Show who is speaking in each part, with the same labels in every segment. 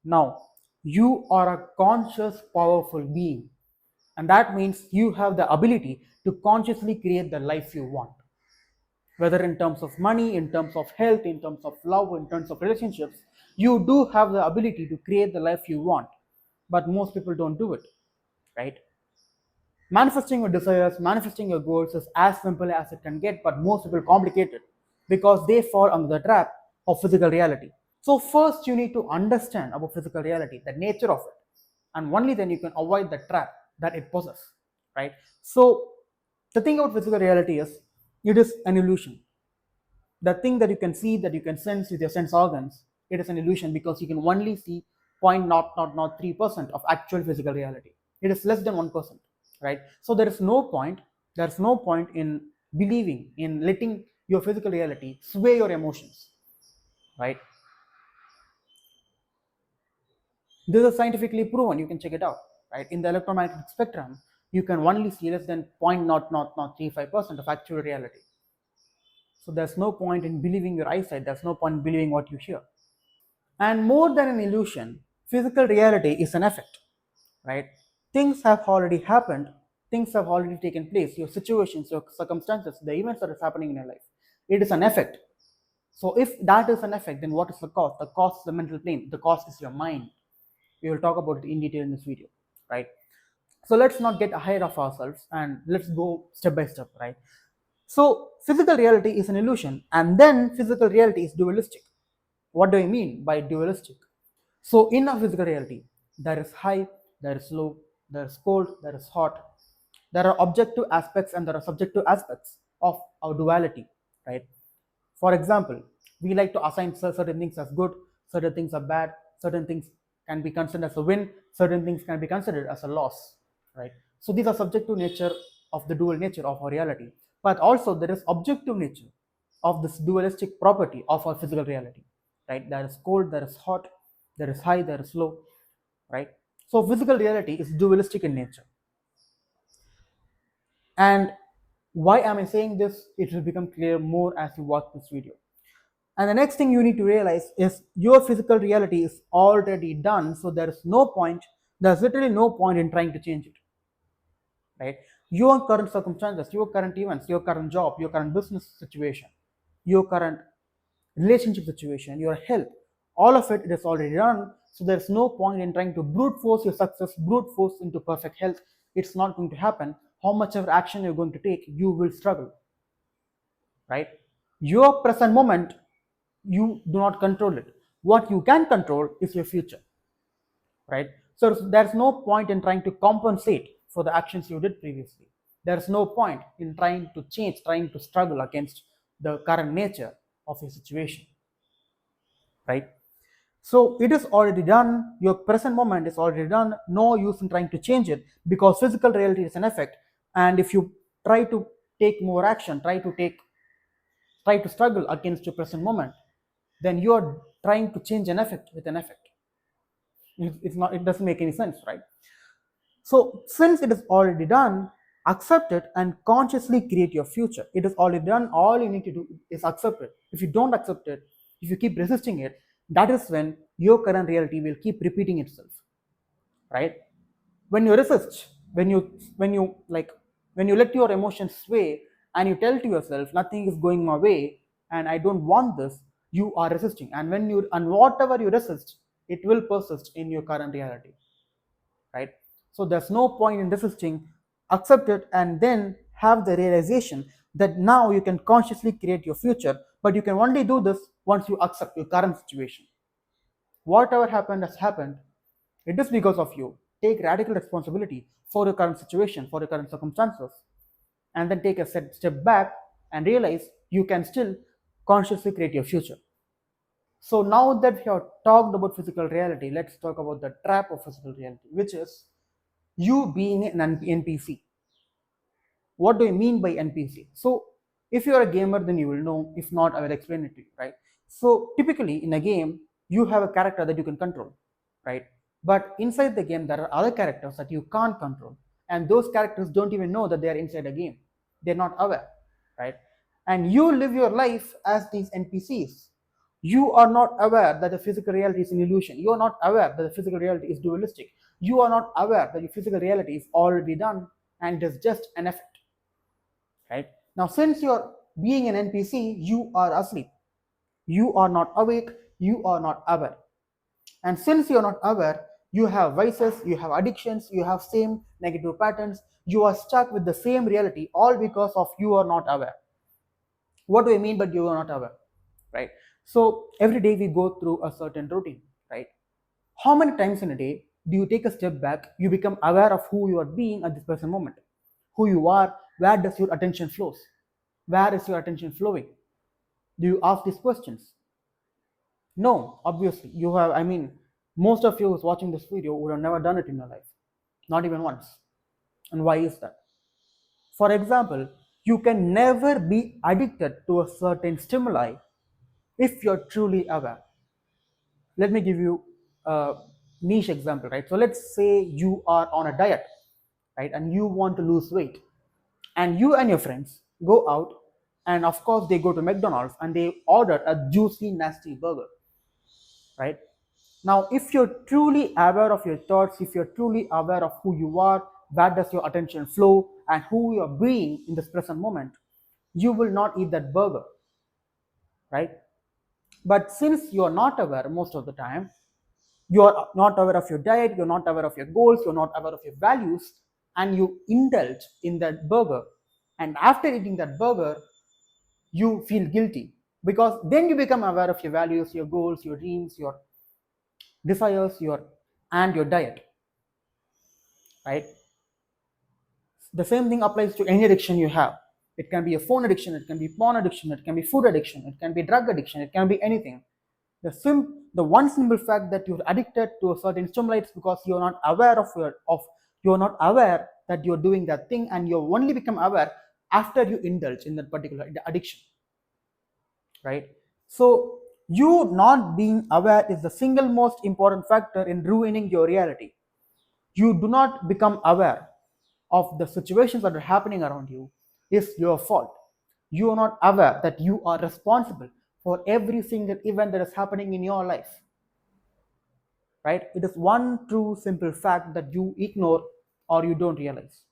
Speaker 1: Now, you are a conscious, powerful being, and that means you have the ability to consciously create the life you want. Whether in terms of money, in terms of health, in terms of love, in terms of relationships, you do have the ability to create the life you want. But most people don't do it, right? Manifesting your desires, manifesting your goals is as simple as it can get, but most people complicate it because they fall under the trap of physical reality. So first you need to understand about physical reality, the nature of it, and only then you can avoid the trap that it possesses, right? So the thing about physical reality is it is an illusion. The thing that you can see, that you can sense with your sense organs, it is an illusion because you can only see 0.003% of actual physical reality. It is less than 1%, right? So there's no point in believing, in letting your physical reality sway your emotions, right? This is scientifically proven. You can check it out, right? In the electromagnetic spectrum, you can only see less than 0.035% of actual reality. So there's no point in believing your eyesight. There's no point in believing what you hear. And more than an illusion, physical reality is an effect, right? Things have already happened, things have already taken place, your situations, your circumstances, the events that is happening in your life. It is an effect. So if that is an effect, then what is the cause? The cause is the mental plane, the cause is your mind. We will talk about it in detail in this video, right? So let's not get ahead of ourselves and let's go step by step, right? So physical reality is an illusion, and then physical reality is dualistic. What do I mean by dualistic? So in our physical reality, there is high, there is low, there is cold, there is hot. There are objective aspects and there are subjective aspects of our duality, right? For example, we like to assign certain things as good, certain things are bad, certain things can be considered as a win, certain things can be considered as a loss, right? So these are subjective nature of the dual nature of our reality. But also there is objective nature of this dualistic property of our physical reality, right? There is cold, there is hot, there is high, there is low, right? So physical reality is dualistic in nature. And why am I saying this? It will become clear more as you watch this video. And the next thing you need to realize is your physical reality is already done, so there is no point, there's literally no point in trying to change it, right? Your current circumstances, your current events, your current job, your current business situation, your current relationship situation, your health, all of it is already done. So there's no point in trying to brute force your success, brute force into perfect health. It's not going to happen. How much ever action you're going to take, you will struggle, right? Your present moment, you do not control it. What you can control is your future, right? So there's no point in trying to compensate for the actions you did previously. There's no point in trying to change, trying to struggle against the current nature of your situation, right? So it is already done. Your present moment is already done. No use in trying to change it because physical reality is an effect. And if you try to take more action, try to struggle against your present moment, then you are trying to change an effect with an effect. It's not. It doesn't make any sense, right? So since it is already done, accept it and consciously create your future. It is already done. All you need to do is accept it. If you don't accept it, if you keep resisting it, that is when your current reality will keep repeating itself, right? When you resist, when you let your emotions sway and you tell to yourself nothing is going my way and I don't want this, you are resisting. And whatever you resist, it will persist in your current reality, right? So there's no point in resisting. Accept it and then have the realization that now you can consciously create your future, but you can only do this once you accept your current situation. Whatever happened has happened. It is because of you. Take radical responsibility for your current situation, for your current circumstances, and then take a step back and realize you can still consciously create your future. So now that we have talked about physical reality, let's talk about the trap of physical reality, which is you being an NPC. What do I mean by NPC? So if you're a gamer, then you will know. If not, I will explain it to you, right? So typically in a game, you have a character that you can control, right? But inside the game, there are other characters that you can't control. And those characters don't even know that they are inside a game. They're not aware, right? And you live your life as these NPCs. You are not aware that the physical reality is an illusion. You are not aware that the physical reality is dualistic. You are not aware that the physical reality is already done and it is just an effect. Right? Now, since you're being an NPC, you are asleep. You are not awake. You are not aware. And since you're not aware, you have vices, you have addictions, you have same negative patterns. You are stuck with the same reality, all because of you are not aware. What do I mean by you are not aware? Right? So every day we go through a certain routine, right? How many times in a day do you take a step back, you become aware of who you are being at this present moment? Who you are, where does your attention flows? Where is your attention flowing? Do you ask these questions? No, obviously. You have, I mean, most of you who's watching this video would have never done it in your life. Not even once. And why is that? For example, you can never be addicted to a certain stimuli if you're truly aware. Let me give you a niche example, right? So let's say you are on a diet, right? And you want to lose weight. And you and your friends go out, and of course, they go to McDonald's and they order a juicy, nasty burger, right? Now, if you're truly aware of your thoughts, if you're truly aware of who you are, where does your attention flow, and who you're being in this present moment, you will not eat that burger, right? But since you're not aware most of the time, you're not aware of your diet, you're not aware of your goals, you're not aware of your values, and you indulge in that burger. And after eating that burger, you feel guilty because then you become aware of your values, your goals, your dreams, your desires, your diet, right? The same thing applies to any addiction you have. It can be a phone addiction, it can be porn addiction, it can be food addiction, it can be drug addiction, it can be anything. The one simple fact that you're addicted to a certain stimuli is because you're not aware you're not aware that you're doing that thing, and you only become aware after you indulge in that particular addiction, right? So you not being aware is the single most important factor in ruining your reality. You do not become aware of the situations that are happening around you is your fault. You are not aware that you are responsible for every single event that is happening in your life, right? It is one true simple fact that you ignore or you don't realize.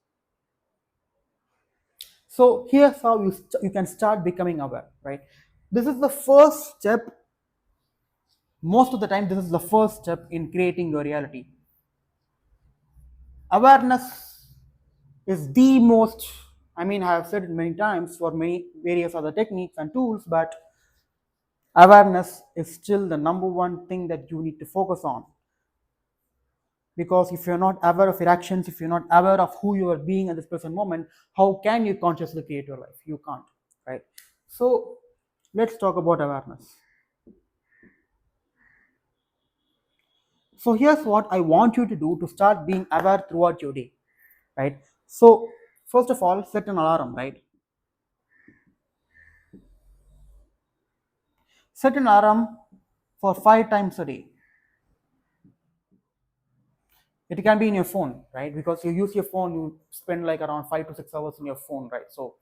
Speaker 1: So here's how you can start becoming aware, right? This is the first step. Most of the time, this is the first step in creating your reality. Awareness is the most, I mean, I have said it many times for many various other techniques and tools, but awareness is still the number one thing that you need to focus on. Because if you're not aware of your actions, if you're not aware of who you are being at this present moment, how can you consciously create your life? You can't, right? So let's talk about awareness. So here's what I want you to do to start being aware throughout your day, right? So first of all, set an alarm, right? Set an alarm for 5 times a day. It can be in your phone, right? Because you use your phone, you spend like around 5 to 6 hours in your phone, right? So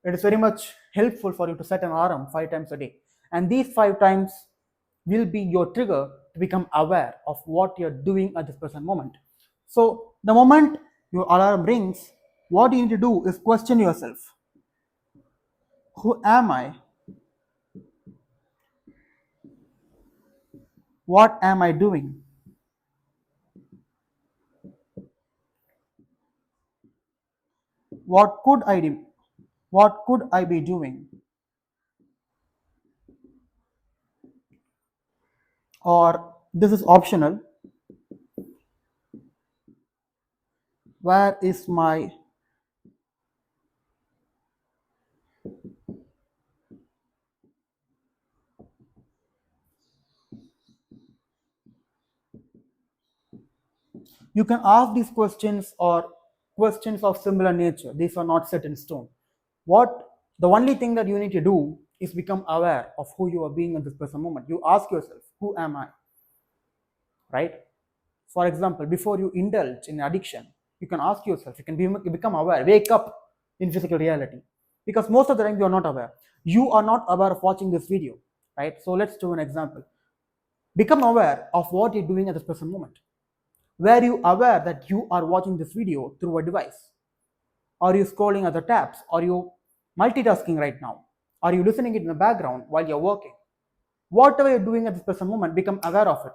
Speaker 1: it is very much helpful for you to set an alarm 5 times a day. And these 5 times will be your trigger to become aware of what you're doing at this present moment. So the moment your alarm rings, what you need to do is question yourself. Who am I? What am I doing? What could I do? What could I be doing? Or this is optional. Where is my You can ask these questions or questions of similar nature. These are not set in stone. The only thing that you need to do is become aware of who you are being at this present moment. You ask yourself, who am I? Right? For example, before you indulge in addiction, you can ask yourself, you can become aware, wake up in physical reality. Because most of the time you are not aware. You are not aware of watching this video, right? So let's do an example. Become aware of what you're doing at this present moment. Were you aware that you are watching this video through a device? Are you scrolling other tabs? Are you multitasking right now? Are you listening it in the background while you're working? Whatever you're doing at this present moment, become aware of it.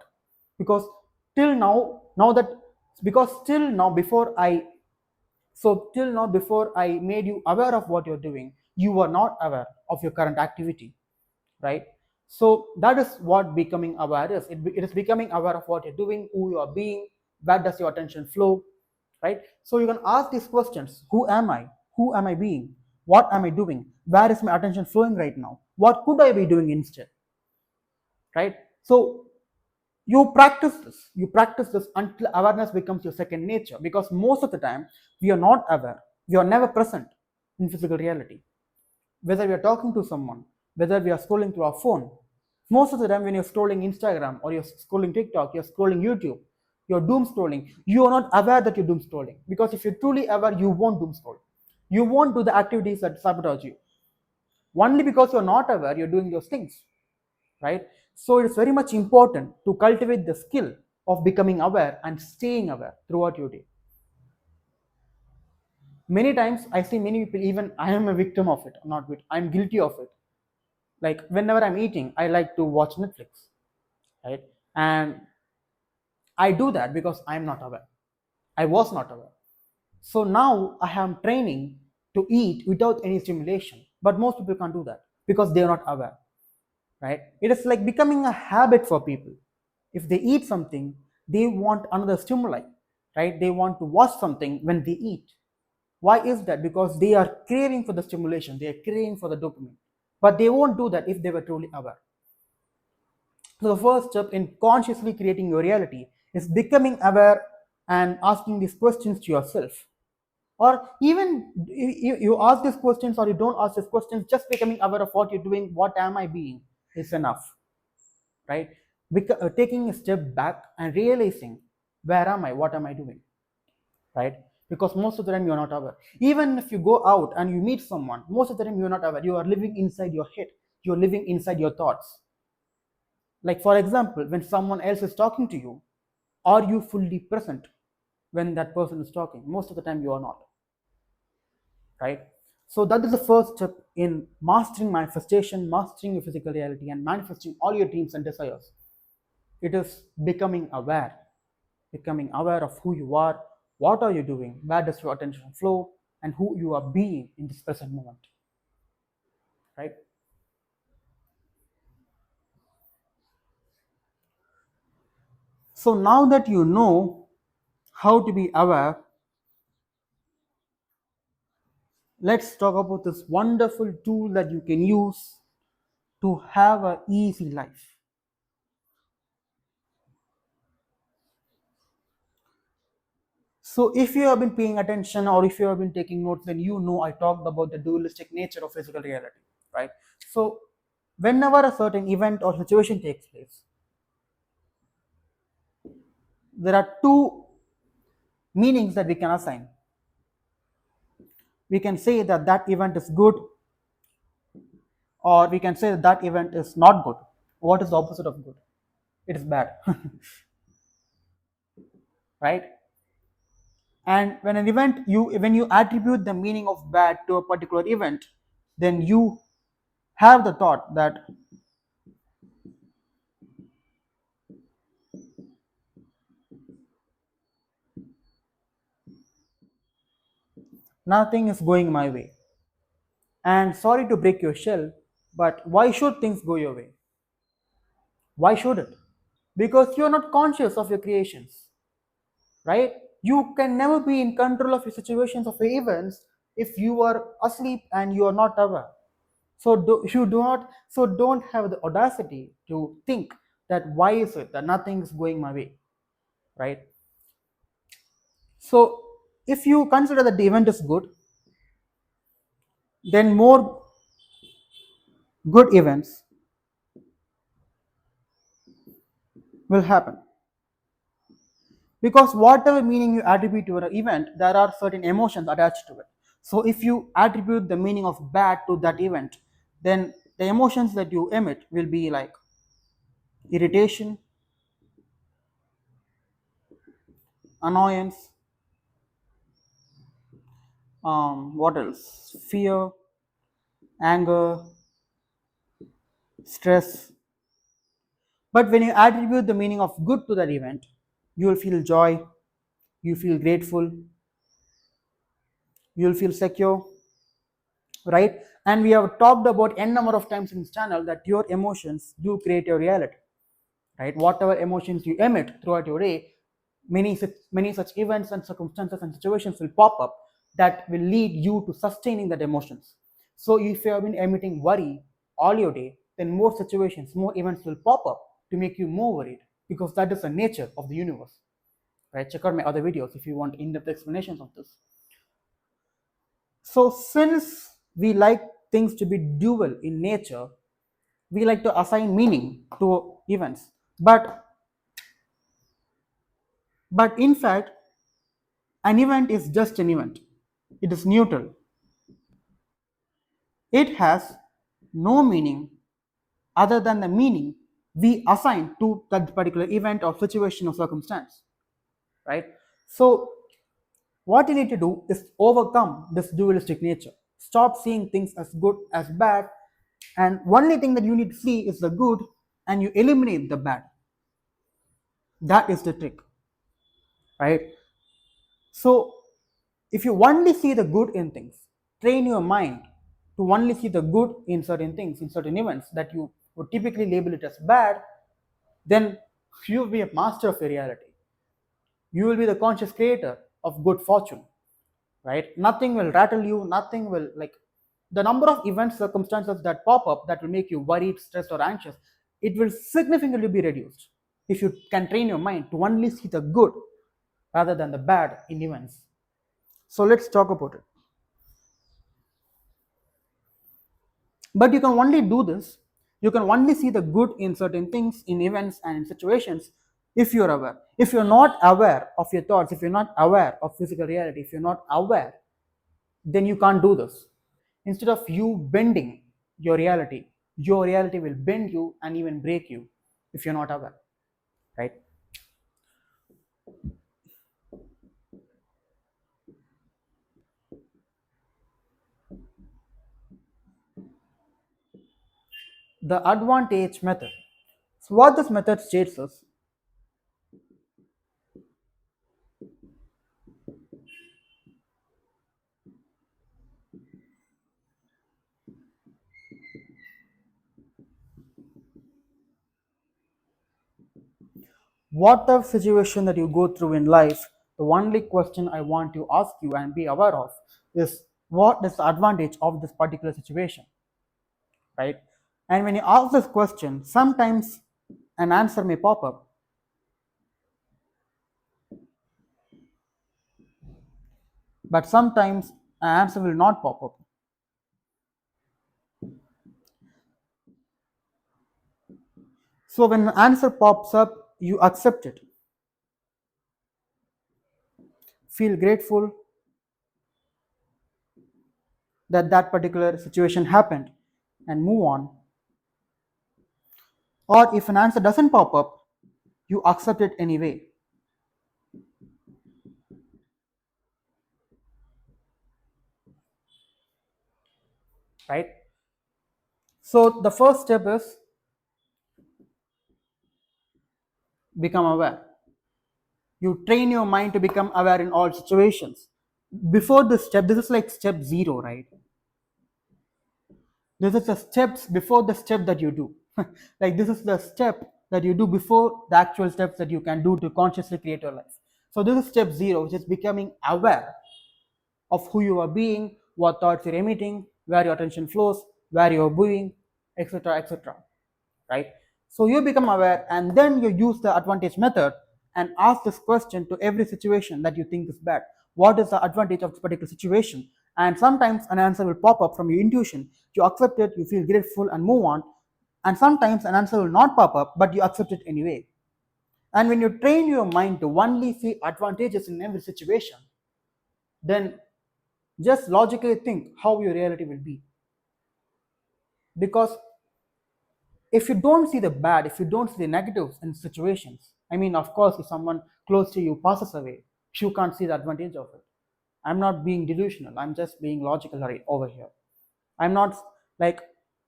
Speaker 1: Because till now, now that because till now before I so till now before I made you aware of what you're doing, you were not aware of your current activity, right? So that is what becoming aware is. It is becoming aware of what you're doing, who you are being, where does your attention flow, right? So you can ask these questions: who am I? Who am I being? What am I doing? Where is my attention flowing right now? What could I be doing instead? Right? So you practice this until awareness becomes your second nature, because most of the time we are not aware, we are never present in physical reality. Whether we are talking to someone, whether we are scrolling through our phone, most of the time when you're scrolling Instagram or you're scrolling TikTok, you're scrolling YouTube, you're doom scrolling, you are not aware that you're doom scrolling. Because if you're truly aware, you won't doom scroll, you won't do the activities that sabotage you. Only because you're not aware, you're doing those things, right? So it's very much important to cultivate the skill of becoming aware and staying aware throughout your day. Many times I see many people, even I am a victim of it, not victim, I'm guilty of it. Like whenever I'm eating, I like to watch Netflix, right? And I do that because I'm not aware, I was not aware. So now I am training to eat without any stimulation, but most people can't do that because they are not aware, right? It is like becoming a habit for people. If they eat something, they want another stimuli, right? They want to watch something when they eat. Why is that? Because they are craving for the stimulation, they are craving for the dopamine, but they won't do that if they were truly aware. So the first step in consciously creating your reality is becoming aware and asking these questions to yourself. Or even you ask these questions or you don't ask these questions, just becoming aware of what you're doing, what am I being, is enough, right? Taking a step back and realizing, where am I, what am I doing, right? Because most of the time you're not aware. Even if you go out and you meet someone, most of the time you're not aware, you are living inside your head, you're living inside your thoughts. Like for example, when someone else is talking to you, are you fully present when that person is talking? Most of the time you are not, right? So that is the first step in mastering manifestation, mastering your physical reality, and manifesting all your dreams and desires. It is becoming aware of who you are, what are you doing, where does your attention flow, and who you are being in this present moment, right? So now that you know how to be aware, let's talk about this wonderful tool that you can use to have an easy life. So if you have been paying attention or if you have been taking notes, then you know I talked about the dualistic nature of physical reality, right? So whenever a certain event or situation takes place, there are two meanings that we can assign. We can say that that event is good, or we can say that that event is not good. What is the opposite of good? It is bad, right? And when you attribute the meaning of bad to a particular event, then you have the thought that nothing is going my way. And sorry to break your shell, but why should things go your way? Why should it? Because you're not conscious of your creations, right? You can never be in control of your situations, of your events, if you are asleep and you are not aware. So don't have the audacity to think that why is it that nothing is going my way, right? So if you consider that the event is good, then more good events will happen. Because whatever meaning you attribute to an event, there are certain emotions attached to it. So if you attribute the meaning of bad to that event, then the emotions that you emit will be like irritation, annoyance, what else? Fear, anger, stress. But when you attribute the meaning of good to that event, you will feel joy, you feel grateful, you will feel secure, right? And we have talked about n number of times in this channel that your emotions do create your reality, right? Whatever emotions you emit throughout your day, many such events and circumstances and situations will pop up that will lead you to sustaining that emotions. So if you have been emitting worry all your day, then more situations, more events will pop up to make you more worried, because that is the nature of the universe, right? Check out my other videos if you want in-depth explanations of this. So since we like things to be dual in nature, we like to assign meaning to events, but in fact an event is just an event. It is neutral. It has no meaning other than the meaning we assign to that particular event or situation or circumstance, right? So what you need to do is overcome this dualistic nature. Stop seeing things as good, as bad, and only thing that you need to see is the good, and you eliminate the bad. That is the trick, right? So if you only see the good in things, train your mind to only see the good in certain things, in certain events that you would typically label it as bad, then you will be a master of your reality. You will be the conscious creator of good fortune, right? Nothing will rattle you, nothing will like the number of events, circumstances that pop up that will make you worried, stressed, or anxious, it will significantly be reduced if you can train your mind to only see the good rather than the bad in events. So let's talk about it. But you can only do this, you can only see the good in certain things, in events, and in situations if you're aware. If you're not aware of your thoughts, if you're not aware of physical reality, if you're not aware, then you can't do this. Instead of you bending your reality will bend you and even break you if you're not aware, right? The advantage method. So what this method states is, whatever situation that you go through in life, the only question I want to ask you and be aware of is, what is the advantage of this particular situation, right? And when you ask this question, sometimes an answer may pop up, but sometimes an answer will not pop up. So when an answer pops up, you accept it, feel grateful that that particular situation happened, and move on. Or if an answer doesn't pop up, you accept it anyway, right? So the first step is become aware. You train your mind to become aware in all situations. Before this step, this is like step zero, right? This is the steps before the step that you do. Like this is the step that you do before the actual steps that you can do to consciously create your life. So this is step zero, which is becoming aware of who you are being, what thoughts you're emitting, where your attention flows, where you're being, etc., etc. Right? So you become aware, and then you use the advantage method and ask this question to every situation that you think is bad. What is the advantage of this particular situation? And sometimes an answer will pop up from your intuition. You accept it, you feel grateful, and move on. And sometimes an answer will not pop up, but you accept it anyway. And when you train your mind to only see advantages in every situation, then just logically think how your reality will be. Because if you don't see the bad, if you don't see the negatives in situations, I mean, of course, if someone close to you passes away, you can't see the advantage of it. I'm not being delusional, I'm just being logical right over here. I'm not like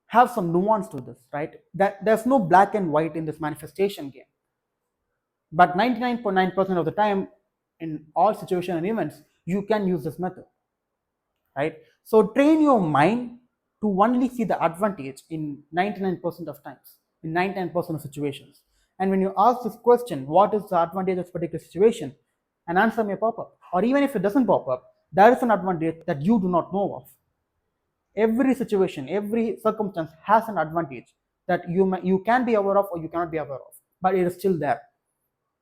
Speaker 1: have some nuance to this, right? That there's no black and white in this manifestation game. But 99.9% of the time, in all situations and events, you can use this method, right? So train your mind to only see the advantage in 99% of times, in 99% of situations. And when you ask this question, what is the advantage of this particular situation? An answer may pop up. Or even if it doesn't pop up, there is an advantage that you do not know of. Every situation, every circumstance has an advantage that you can be aware of or you cannot be aware of, but it is still there.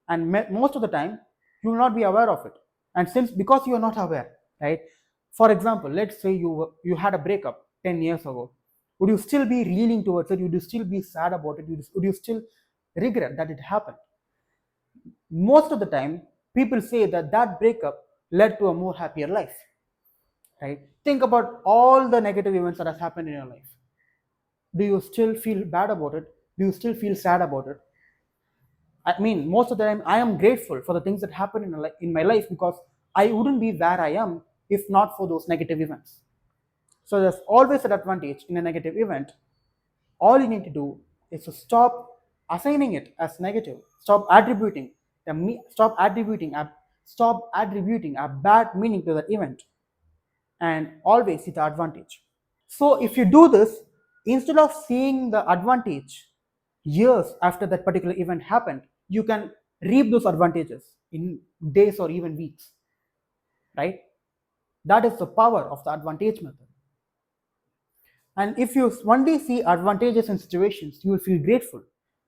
Speaker 1: And most of the time, you will not be aware of it. And since because you are not aware, right? For example, let's say you had a breakup 10 years ago. Would you still be reeling towards it? Would you still be sad about it? Would you still regret that it happened? Most of the time, people say that that breakup led to a more happier life, right? Think about all the negative events that has happened in your life. Do you still feel bad about it? Do you still feel sad about it? I mean, most of the time, I am grateful for the things that happen in my life, because I wouldn't be where I am if not for those negative events. So there's always an advantage in a negative event. All you need to do is to stop assigning it as negative. Stop attributing a bad meaning to that event, and always see the advantage. So if you do this, instead of seeing the advantage years after that particular event happened, you can reap those advantages in days or even weeks, right? That is the power of the advantage method. And if you only see advantages in situations, you will feel grateful,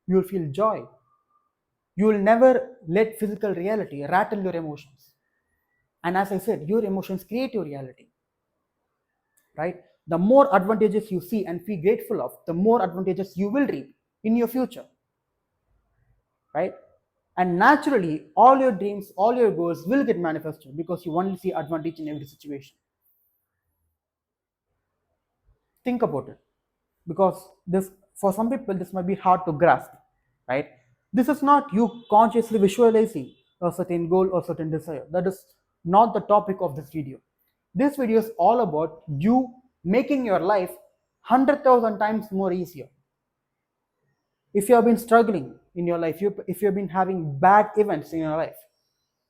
Speaker 1: you will feel joy. You will never let physical reality rattle your emotions. And as I said, your emotions create your reality, right? The more advantages you see and feel grateful of, the more advantages you will reap in your future, right? And naturally, all your dreams, all your goals will get manifested because you only see advantage in every situation. Think about it, because this, for some people, this might be hard to grasp, right? This is not you consciously visualizing a certain goal or certain desire. That is not the topic of this video. This video is all about you making your life 100,000 times more easier. If you have been struggling in your life, if you have been having bad events in your life,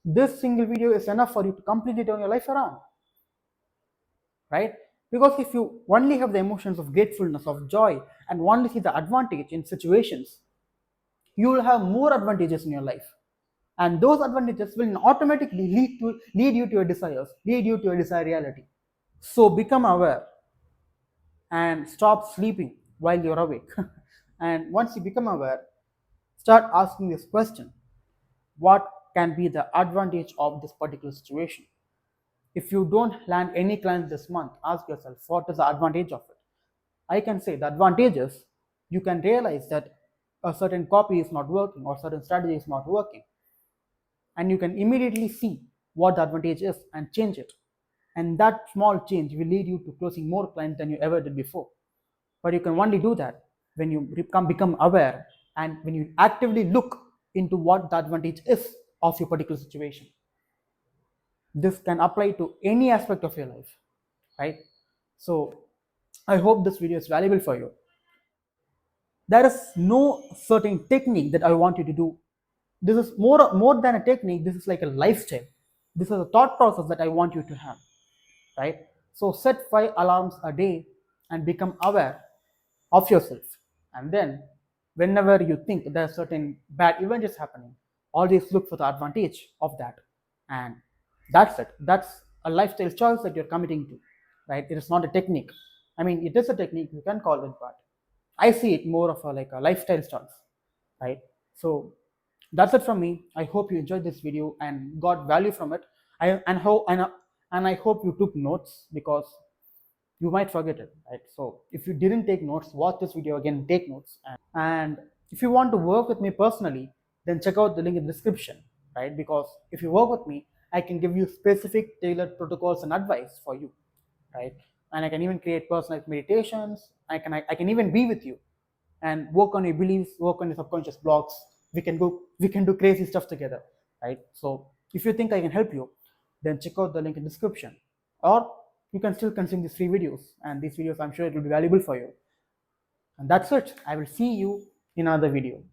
Speaker 1: this single video is enough for you to completely turn your life around, right? Because if you only have the emotions of gratefulness, of joy, and only see the advantage in situations, you will have more advantages in your life. And those advantages will automatically lead you to your desires, lead you to your desired reality. So become aware and stop sleeping while you're awake. And once you become aware, start asking this question: what can be the advantage of this particular situation? If you don't land any clients this month, ask yourself, what is the advantage of it? I can say the advantage is you can realize that a certain copy is not working or certain strategy is not working, and you can immediately see what the advantage is and change it. And that small change will lead you to closing more clients than you ever did before. But you can only do that when you become aware and when you actively look into what the advantage is of your particular situation. This can apply to any aspect of your life, right? So I hope this video is valuable for you. There is no certain technique that I want you to do. This is more than a technique. This is like a lifestyle. This is a thought process that I want you to have, right? So set 5 alarms a day and become aware of yourself. And then whenever you think that a certain bad event is happening, always look for the advantage of that. And that's it. That's a lifestyle choice that you're committing to, right? It is not a technique. I mean, it is a technique, you can call it, but I see it more of like a lifestyle choice, right? So that's it from me. I hope you enjoyed this video and got value from it. And I hope you took notes, because you might forget it, right? So if you didn't take notes, watch this video again, take notes. And if you want to work with me personally, then check out the link in the description, right? Because if you work with me, I can give you specific tailored protocols and advice for you, right? And I can even create personalized meditations, I can even be with you and work on your beliefs, work on your subconscious blocks. We can do crazy stuff together, right? So if you think I can help you, then check out the link in description, or you can still consume these free videos, and these videos I'm sure it will be valuable for you. And that's it. I will see you in another video.